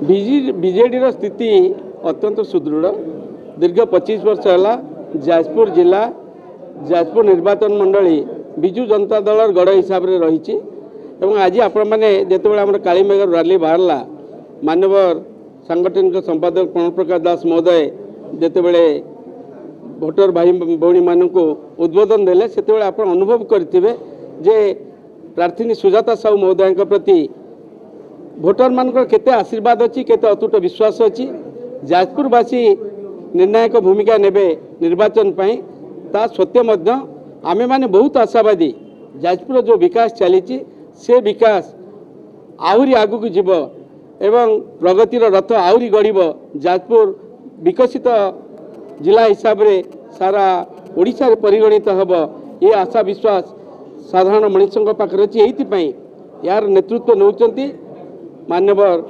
BJD स्थिति अत्यंत सुदृढ़ दीर्घ 25 वर्ष है जाजपुर जिला जाजपुर निर्वाचन मंडली विजु जनता दल गढ़ हिसाब से रही आज आपण मैंने जिते आम कालीमेघर रैली बाहरला मानवर सांगठनिक संपादक प्रणव प्रकाश दास महोदय जिते भोटर भाई भौणी मानक उद्बोधन देले से आप अनुभव करेंगे जे प्रार्थी सुजाता साहू महोदय प्रति भोटर मान केते आशीर्वाद अच्छी केते अतुट विश्वास अच्छी जाजपुरवासी निर्णायक भूमिका नेबे निर्वाचन पाई ता सत्य आमे माने बहुत आशावादी जाजपुर जो विकास चली से विकास आहुरी आगु को जीव एवं प्रगतिर रथ आहुरी गढ़ जाजपुर विकसित जिला हिसाब रे सारा ओडिशा रे परिगणित हब ये आशा विश्वास साधारण मनुष्यों पाखे अच्छी यार नेतृत्व नौकरी मान्यवर